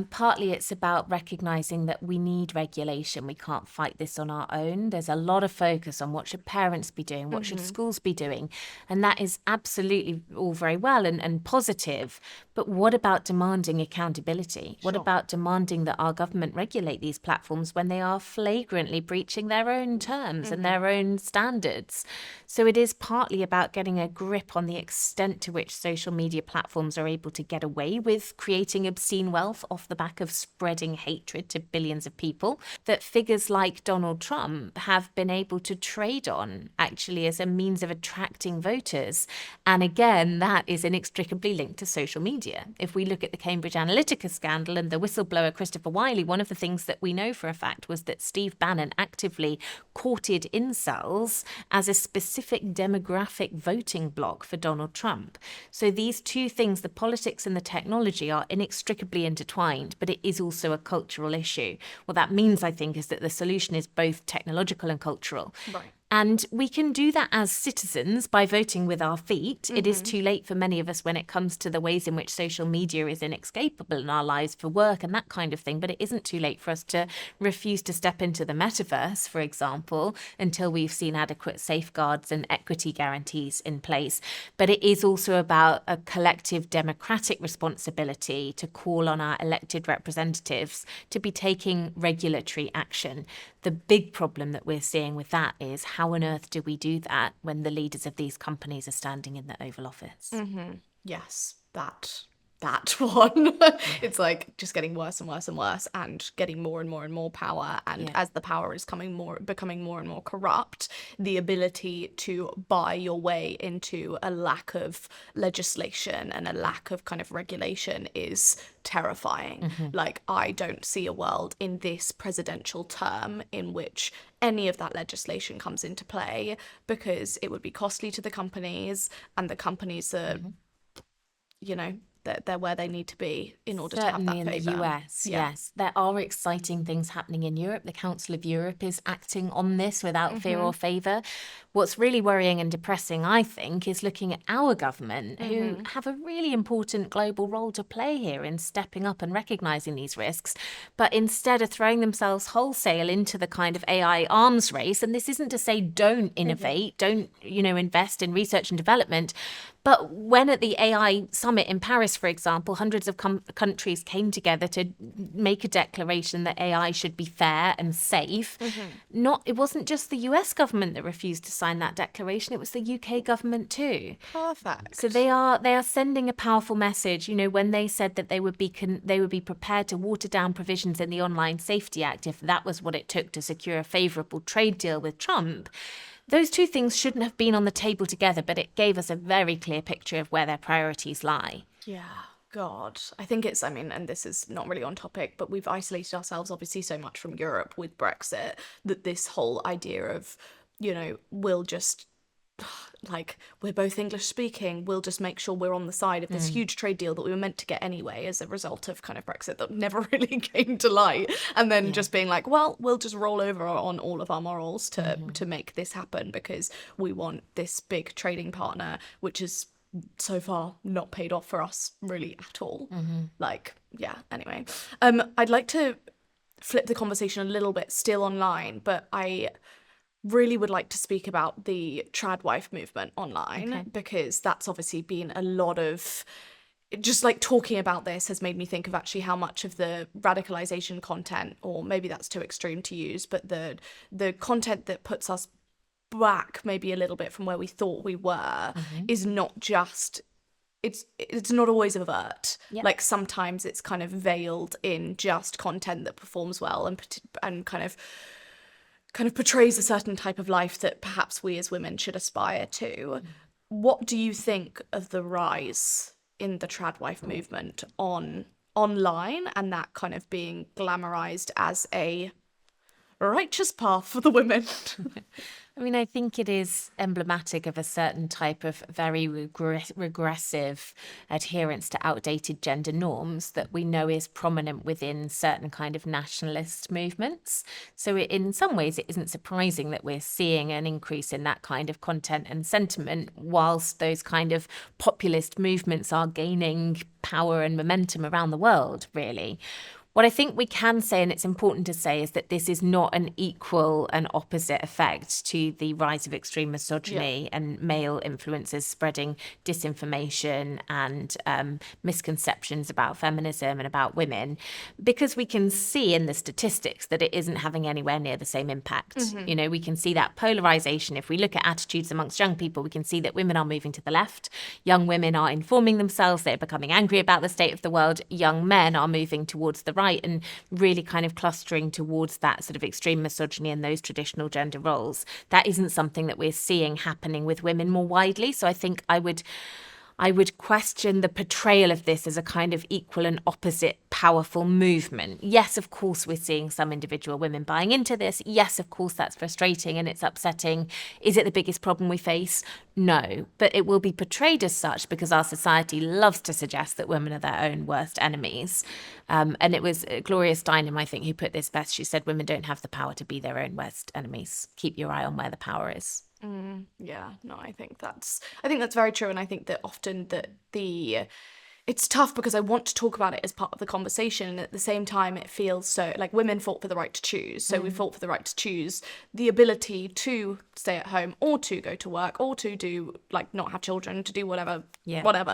Partly it's about recognizing that we need regulation. We can't fight this on our own. There's a lot of focus on what should parents be doing, what should schools be doing. And that is absolutely all very well and positive. But what about demanding accountability? What Sure. about demanding that our government regulate these platforms when they are flagrantly breaching their own terms and their own standards? So it is partly about getting a grip on the extent to which social media platforms are able to get away with creating obscene wealth off the back of spreading hatred to billions of people, that figures like Donald Trump have been able to trade on actually as a means of attracting voters. And again, that is inextricably linked to social media. If we look at the Cambridge Analytica scandal and the whistleblower Christopher Wiley, one of the things that we know for a fact was that Steve Bannon actively courted incels as a specific demographic voting bloc for Donald Trump. So these two things, the politics and the technology, are inextricably intertwined, but it is also a cultural issue. What that means, I think, is that the solution is both technological and cultural. Right. And we can do that as citizens by voting with our feet. It is too late for many of us when it comes to the ways in which social media is inescapable in our lives for work and that kind of thing. But it isn't too late for us to refuse to step into the metaverse, for example, until we've seen adequate safeguards and equity guarantees in place. But it is also about a collective democratic responsibility to call on our elected representatives to be taking regulatory action. The big problem that we're seeing with that is, how on earth do we do that when the leaders of these companies are standing in the Oval Office? Yes, that one. It's like just getting worse and worse and worse, and getting more and more and more power. And as the power is becoming more and more corrupt, the ability to buy your way into a lack of legislation and a lack of kind of regulation is terrifying. Like, I don't see a world in this presidential term in which any of that legislation comes into play, because it would be costly to the companies, and the companies are, you know, they're where they need to be in order to have that Certainly in favour. the US, yes. There are exciting things happening in Europe. The Council of Europe is acting on this without fear or favour. What's really worrying and depressing, I think, is looking at our government, who have a really important global role to play here in stepping up and recognising these risks, but instead of throwing themselves wholesale into the kind of AI arms race. And this isn't to say don't innovate, don't, invest in research and development. But when at the AI summit in Paris, for example, hundreds of countries came together to make a declaration that AI should be fair and safe. It wasn't just the US government that refused to sign that declaration, it was the UK government too. Perfect. So they are sending a powerful message. When they said that they would be prepared to water down provisions in the Online Safety Act if that was what it took to secure a favourable trade deal with Trump. Those two things shouldn't have been on the table together, but it gave us a very clear picture of where their priorities lie. Yeah. God, I think it's, and this is not really on topic, but we've isolated ourselves obviously so much from Europe with Brexit, that this whole idea of, we'll just, like, we're both English speaking, we'll just make sure we're on the side of this huge trade deal that we were meant to get anyway as a result of kind of Brexit that never really came to light, and then just being like, well, we'll just roll over on all of our morals to make this happen because we want this big trading partner, which is so far not paid off for us really at all. Anyway, I'd like to flip the conversation a little bit, still online, but I really would like to speak about the tradwife movement online, because that's obviously been a lot of, just like talking about this has made me think of actually how much of the radicalization content, or maybe that's too extreme to use, but the content that puts us back maybe a little bit from where we thought we were is not just, it's not always overt. Like, sometimes it's kind of veiled in just content that performs well and kind of portrays a certain type of life that perhaps we as women should aspire to. What do you think of the rise in the tradwife movement online, and that kind of being glamorized as a righteous path for the women? I mean, I think it is emblematic of a certain type of very regressive adherence to outdated gender norms that we know is prominent within certain kind of nationalist movements. So in some ways, it isn't surprising that we're seeing an increase in that kind of content and sentiment, whilst those kind of populist movements are gaining power and momentum around the world, really. What I think we can say, and it's important to say, is that this is not an equal and opposite effect to the rise of extreme misogyny and male influences spreading disinformation and misconceptions about feminism and about women, because we can see in the statistics that it isn't having anywhere near the same impact. You know, we can see that polarization. If we look at attitudes amongst young people, we can see that women are moving to the left. Young women are informing themselves. They're becoming angry about the state of the world. Young men are moving towards the right and really kind of clustering towards that sort of extreme misogyny and those traditional gender roles. That isn't something that we're seeing happening with women more widely. So I think I would question the portrayal of this as a kind of equal and opposite powerful movement. Yes, of course, we're seeing some individual women buying into this. Yes, of course, that's frustrating and it's upsetting. Is it the biggest problem we face? No, but it will be portrayed as such because our society loves to suggest that women are their own worst enemies. And it was Gloria Steinem, I think, who put this best. She said, women don't have the power to be their own worst enemies. Keep your eye on where the power is. Yeah, no, I think that's very true, and I think that often that it's tough because I want to talk about it as part of the conversation, and at the same time it feels so like women fought for the right to choose, so we fought for the right to choose the ability to stay at home or to go to work or to do like not have children, to do whatever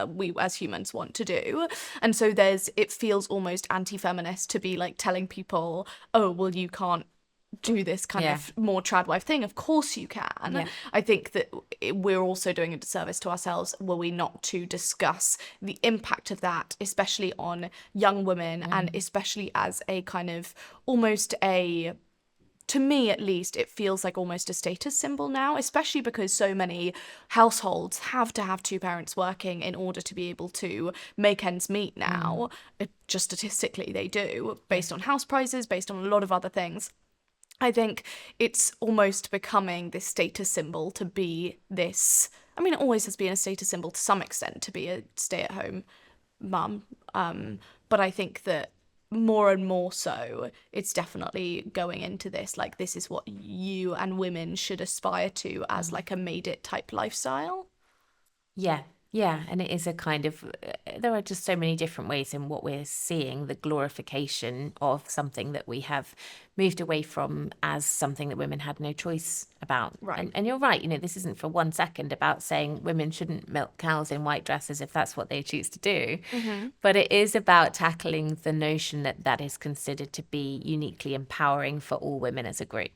we as humans want to do. And so it feels almost anti-feminist to be like telling people, oh well, you can't do this kind of more tradwife thing. Of course you can. I think that we're also doing a disservice to ourselves were we not to discuss the impact of that, especially on young women and especially as a kind of almost a, to me at least, it feels like almost a status symbol now, especially because so many households have to have two parents working in order to be able to make ends meet now. Just statistically they do, based on house prices, based on a lot of other things. I think it's almost becoming this status symbol to be this. I mean, it always has been a status symbol to some extent to be a stay-at-home mum. But I think that more and more so, it's definitely going into this, like, this is what you and women should aspire to as like a made it type lifestyle. Yeah, and it is a kind of, there are just so many different ways in what we're seeing the glorification of something that we have moved away from as something that women had no choice about. Right. And you're right, you know, this isn't for 1 second about saying women shouldn't milk cows in white dresses if that's what they choose to do. But it is about tackling the notion that that is considered to be uniquely empowering for all women as a group.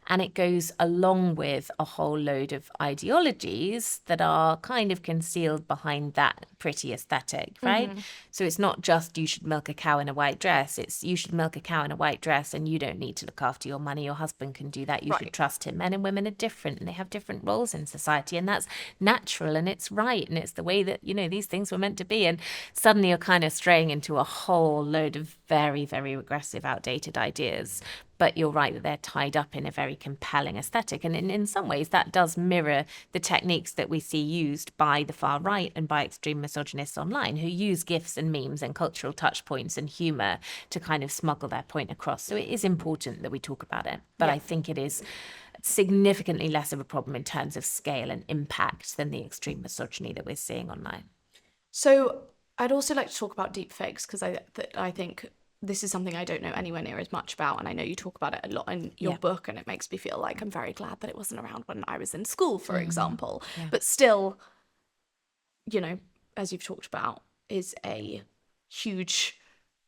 And it goes along with a whole load of ideologies that are kind of concealed behind that pretty aesthetic, right? So it's not just you should milk a cow in a white dress, it's you should milk a cow in a white dress and you don't need to look after your money. Your husband can do that. You should trust him. Men and women are different and they have different roles in society, and that's natural and it's right and it's the way that, you know, these things were meant to be. And suddenly you're kind of straying into a whole load of very, very regressive, outdated ideas. But you're right that they're tied up in a very compelling aesthetic. And in some ways, that does mirror the techniques that we see used by the far right and by extreme misogynists online, who use GIFs and memes and cultural touch points and humour to kind of smuggle their point across. So it is important that we talk about it. But I think it is significantly less of a problem in terms of scale and impact than the extreme misogyny that we're seeing online. So I'd also like to talk about deepfakes because I think this is something I don't know anywhere near as much about, and I know you talk about it a lot in your book, and it makes me feel like I'm very glad that it wasn't around when I was in school, for example. But still, you know, as you've talked about, is a huge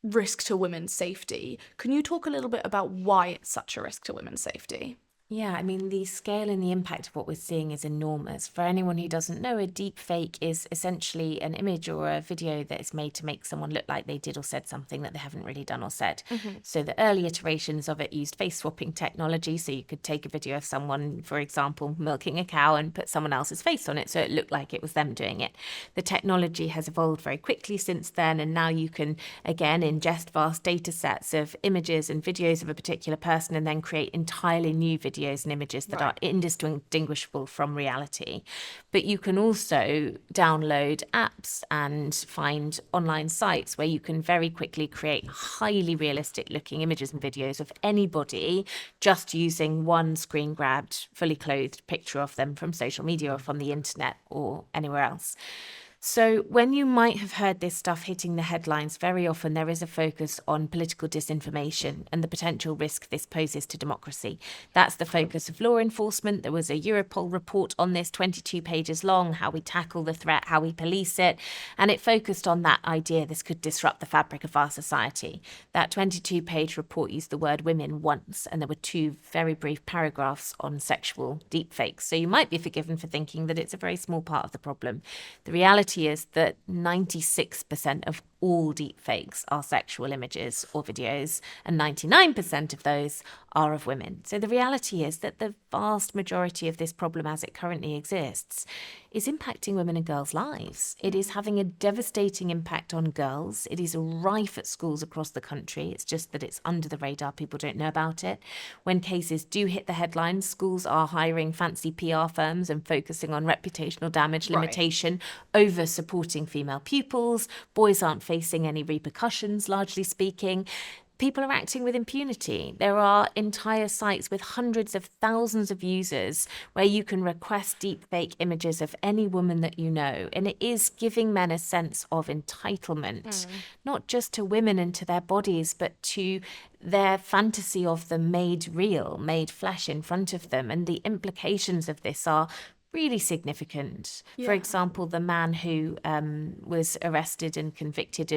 risk to women's safety. Can you talk a little bit about why it's such a risk to women's safety? Yeah, I mean, the scale and the impact of what we're seeing is enormous. For anyone who doesn't know, a deepfake is essentially an image or a video that is made to make someone look like they did or said something that they haven't really done or said. So the early iterations of it used face swapping technology. So you could take a video of someone, for example, milking a cow and put someone else's face on it so it looked like it was them doing it. The technology has evolved very quickly since then. And now you can, again, ingest vast data sets of images and videos of a particular person and then create entirely new videos videos and images that are indistinguishable from reality. But you can also download apps and find online sites where you can very quickly create highly realistic looking images and videos of anybody just using one screen grabbed, fully clothed picture of them from social media or from the internet or anywhere else. So when you might have heard this stuff hitting the headlines, very often there is a focus on political disinformation and the potential risk this poses to democracy. That's the focus of law enforcement. There was a Europol report on this, 22 pages long, how we tackle the threat, how we police it. And it focused on that idea this could disrupt the fabric of our society. That 22-page report used the word women once, and there were 2 very brief paragraphs on sexual deepfakes. So you might be forgiven for thinking that it's a very small part of the problem. The reality is that 96% of all deepfakes are sexual images or videos, and 99% of those are of women. So the reality is that the vast majority of this problem as it currently exists is impacting women and girls' lives. It is having a devastating impact on girls. It is rife at schools across the country. It's just that it's under the radar. People don't know about it. When cases do hit the headlines, schools are hiring fancy PR firms and focusing on reputational damage limitation over supporting female pupils. Boys aren't facing any repercussions, largely speaking. People are acting with impunity. There are entire sites with hundreds of thousands of users where you can request deepfake images of any woman that you know. And it is giving men a sense of entitlement, not just to women and to their bodies, but to their fantasy of them made real, made flesh in front of them. And the implications of this are really significant. For example, the man who was arrested and convicted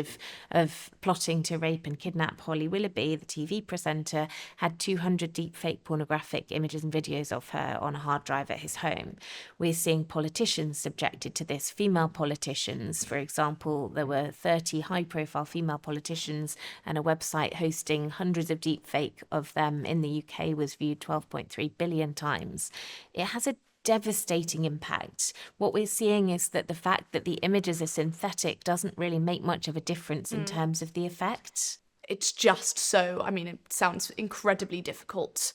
of plotting to rape and kidnap Holly Willoughby, the TV presenter, had 200 deepfake pornographic images and videos of her on a hard drive at his home. We're seeing politicians subjected to this, female politicians. For example, there were 30 high-profile female politicians, and a website hosting hundreds of deepfake of them in the UK was viewed 12.3 billion times. It has a devastating impact. What we're seeing is that the fact that the images are synthetic doesn't really make much of a difference in terms of the effect. It's just so, I mean, it sounds incredibly difficult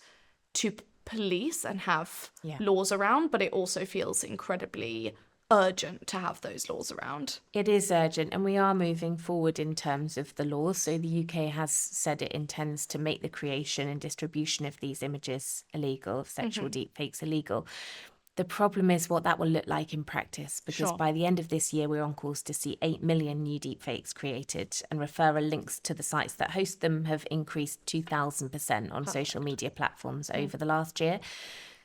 to police and have laws around, but it also feels incredibly urgent to have those laws around. It is urgent, and we are moving forward in terms of the laws. So the UK has said it intends to make the creation and distribution of these images illegal, of sexual deepfakes illegal. The problem is what that will look like in practice, because by the end of this year, we're on course to see 8 million new deepfakes created, and referral links to the sites that host them have increased 2,000% on social media platforms over the last year.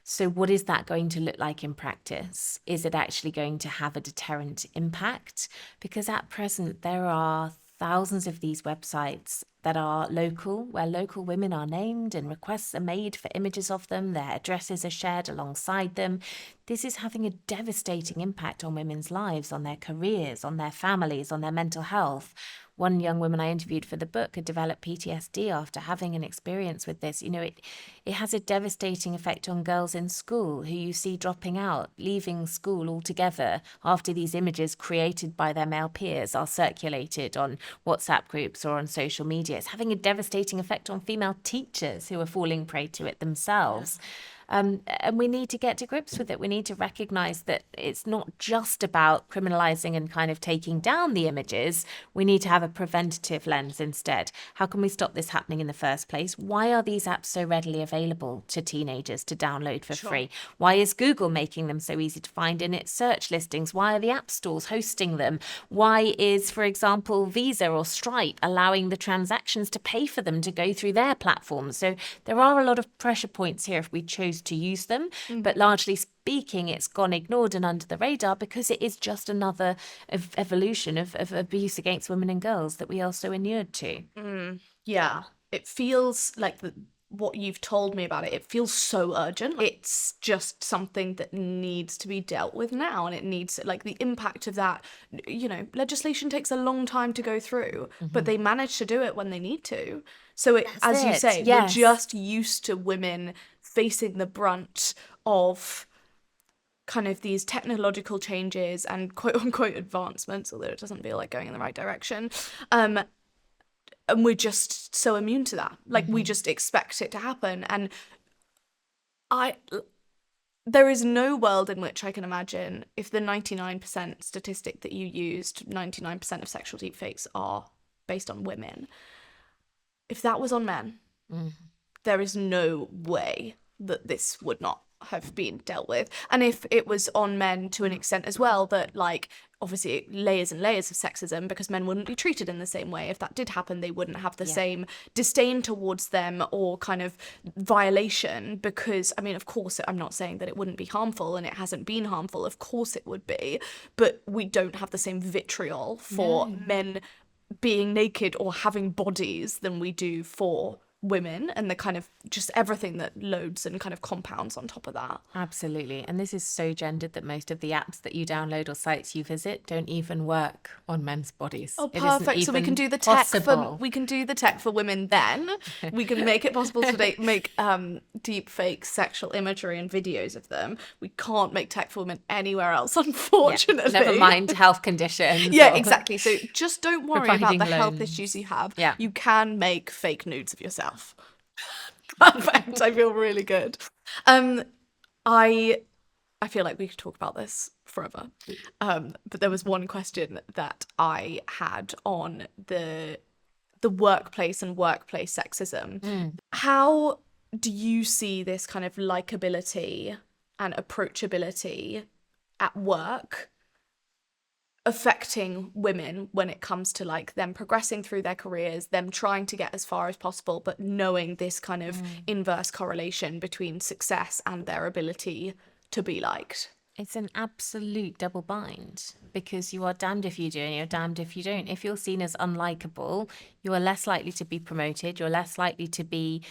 So what is that going to look like in practice? Is it actually going to have a deterrent impact? Because at present, there are thousands of these websites that are local, where local women are named and requests are made for images of them, their addresses are shared alongside them. This is having a devastating impact on women's lives, on their careers, on their families, on their mental health. One young woman I interviewed for the book had developed PTSD after having an experience with this. You know, it has a devastating effect on girls in school who you see dropping out, leaving school altogether after these images created by their male peers are circulated on WhatsApp groups or on social media. It's having a devastating effect on female teachers who are falling prey to it themselves. And we need to get to grips with it. We need to recognise that it's not just about criminalising and kind of taking down the images. We need to have a preventative lens instead. How can we stop this happening in the first place? Why are these apps so readily available to teenagers to download for free? Why is Google making them so easy to find in its search listings? Why are the app stores hosting them? Why is, for example, Visa or Stripe allowing the transactions to pay for them to go through their platforms? So there are a lot of pressure points here if we chose to use them, but largely speaking, it's gone ignored and under the radar because it is just another evolution of abuse against women and girls that we are so inured to. Yeah, it feels like what you've told me about it, it feels so urgent. It's just something that needs to be dealt with now, and it needs, like, the impact of that, you know, legislation takes a long time to go through, but they manage to do it when they need to. So as you say, we're just used to women facing the brunt of kind of these technological changes and quote unquote advancements, although it doesn't feel like going in the right direction. And we're just so immune to that. Like, we just expect it to happen. And There is no world in which I can imagine if the 99% statistic that you used, 99% of sexual deepfakes are based on women. If that was on men, there is no way that this would not have been dealt with. And if it was on men to an extent as well, that like obviously layers and layers of sexism, because men wouldn't be treated in the same way. If that did happen, they wouldn't have the same disdain towards them or kind of violation, because I mean, of course, I'm not saying that it wouldn't be harmful, and it hasn't been harmful. Of course it would be, but we don't have the same vitriol for men being naked or having bodies than we do for women, and the kind of just everything that loads and kind of compounds on top of that. Absolutely. And this is so gendered that most of the apps that you download or sites you visit don't even work on men's bodies. Oh, perfect. So we can do the tech for women then. We can make it possible to make deep fake sexual imagery and videos of them. We can't make tech for women anywhere else, unfortunately. Never mind health conditions. Yeah, exactly. So just don't worry about providing the health loans. issues you have. Yeah. You can make fake nudes of yourself. Perfect. I feel really good. I feel like we could talk about this forever. But there was one question that I had on the workplace and workplace sexism. How do you see this kind of likability and approachability at work affecting women when it comes to like them progressing through their careers, them trying to get as far as possible, but knowing this kind of inverse correlation between success and their ability to be liked? It's an absolute double bind, because you are damned if you do and you're damned if you don't. If you're seen as unlikable, you are less likely to be promoted. You're less likely to be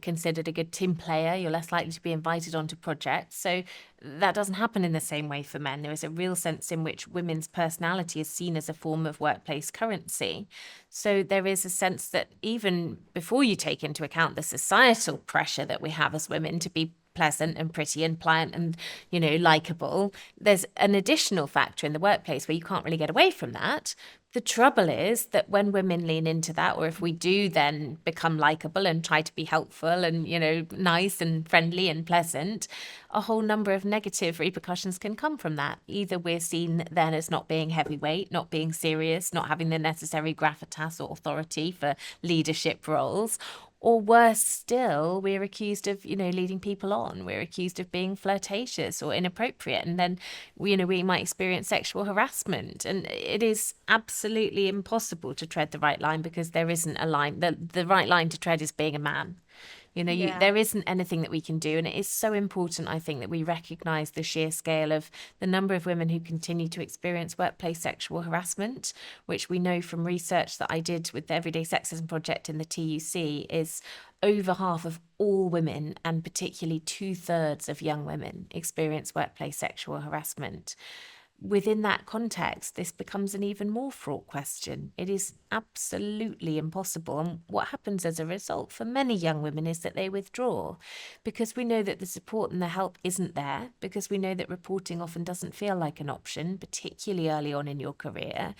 considered a good team player. You're less likely to be invited onto projects. So that doesn't happen in the same way for men. There is a real sense in which women's personality is seen as a form of workplace currency. So there is a sense that even before you take into account the societal pressure that we have as women to be pleasant and pretty and pliant and, you know, likable, there's an additional factor in the workplace where you can't really get away from that. The trouble is that when women lean into that, or if we do then become likable and try to be helpful and, you know, nice and friendly and pleasant, a whole number of negative repercussions can come from that. Either we're seen then as not being heavyweight, not being serious, not having the necessary gravitas or authority for leadership roles, or worse still, we're accused of, you know, leading people on. We're accused of being flirtatious or inappropriate. And then, you know, we might experience sexual harassment. And it is absolutely impossible to tread the right line, because there isn't a line. The right line to tread is being a man. You know, there isn't anything that we can do. And it is so important, I think, that we recognise the sheer scale of the number of women who continue to experience workplace sexual harassment, which we know from research that I did with the Everyday Sexism Project in the TUC is over half of all women, and particularly 2/3 of young women, experience workplace sexual harassment. Within that context, this becomes an even more fraught question. It is absolutely impossible. And what happens as a result for many young women is that they withdraw, because we know that the support and the help isn't there, because we know that reporting often doesn't feel like an option, particularly early on in your career.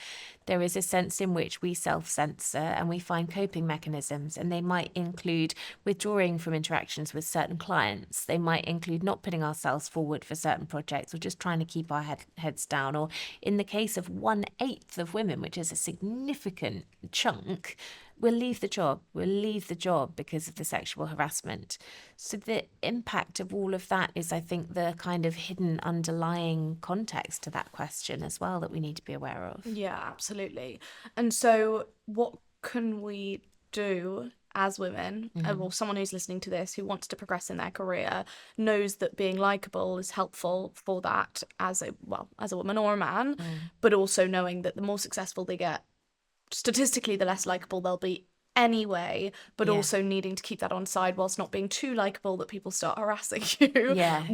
There is a sense in which we self-censor and we find coping mechanisms, and they might include withdrawing from interactions with certain clients. They might include not putting ourselves forward for certain projects, or just trying to keep our heads down. Or in the case of 1/8 of women, which is a significant chunk, we'll leave the job because of the sexual harassment. So the impact of all of that is, I think, the kind of hidden underlying context to that question as well that we need to be aware of. Yeah, absolutely. And so what can we do as women, or someone who's listening to this who wants to progress in their career, knows that being likable is helpful for that as a woman or a man, but also knowing that the more successful they get, statistically, the less likable they'll be anyway, but also needing to keep that on side whilst not being too likable that people start harassing you. Yeah.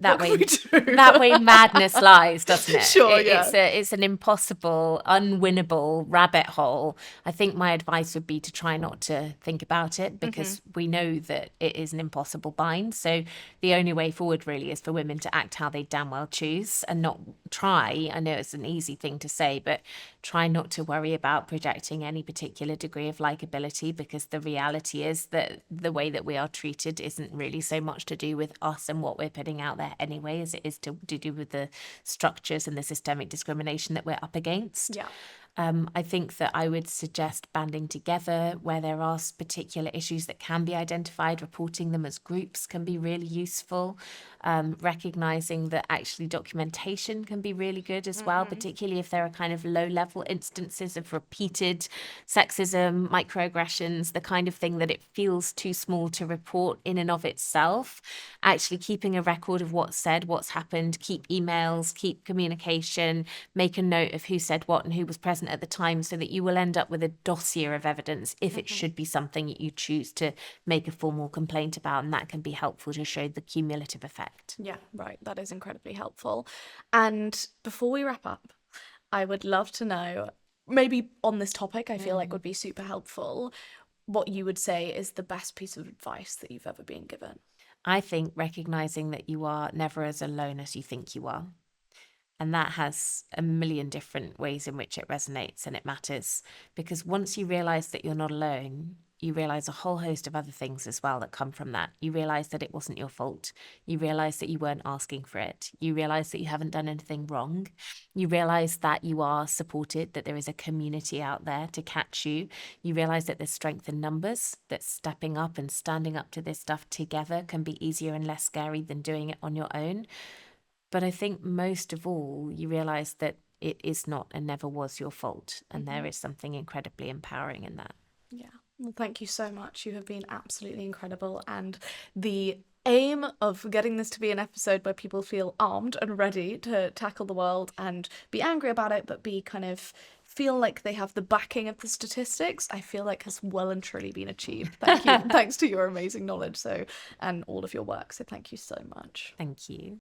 That way madness lies, doesn't it? Sure, It's an impossible, unwinnable rabbit hole. I think my advice would be to try not to think about it, because we know that it is an impossible bind. So the only way forward really is for women to act how they damn well choose, and not try, I know it's an easy thing to say, but try not to worry about projecting any particular degree of likability, because the reality is that the way that we are treated isn't really so much to do with us and what we're putting out there anyway, as it is to do with the structures and the systemic discrimination that we're up against. Yeah. I think that I would suggest banding together where there are particular issues that can be identified. Reporting them as groups can be really useful. Recognizing that actually documentation can be really good as well, particularly if there are kind of low-level instances of repeated sexism, microaggressions, the kind of thing that it feels too small to report in and of itself. Actually keeping a record of what's said, what's happened, keep emails, keep communication, make a note of who said what and who was present at the time, so that you will end up with a dossier of evidence if it should be something that you choose to make a formal complaint about, and that can be helpful to show the cumulative effect. Yeah, right. That is incredibly helpful. And before we wrap up, I would love to know, maybe on this topic, I feel like would be super helpful, what you would say is the best piece of advice that you've ever been given. I think recognizing that you are never as alone as you think you are. And that has a million different ways in which it resonates and it matters. Because once you realize that you're not alone, you realize a whole host of other things as well that come from that. You realize that it wasn't your fault. You realize that you weren't asking for it. You realize that you haven't done anything wrong. You realize that you are supported, that there is a community out there to catch you. You realize that there's strength in numbers, that stepping up and standing up to this stuff together can be easier and less scary than doing it on your own. But I think most of all, you realize that it is not and never was your fault. And there is something incredibly empowering in that. Yeah. Well, thank you so much. You have been absolutely incredible. And the aim of getting this to be an episode where people feel armed and ready to tackle the world and be angry about it, but be kind of feel like they have the backing of the statistics, I feel like has well and truly been achieved. Thank you. Thanks to your amazing knowledge and all of your work. So thank you so much. Thank you.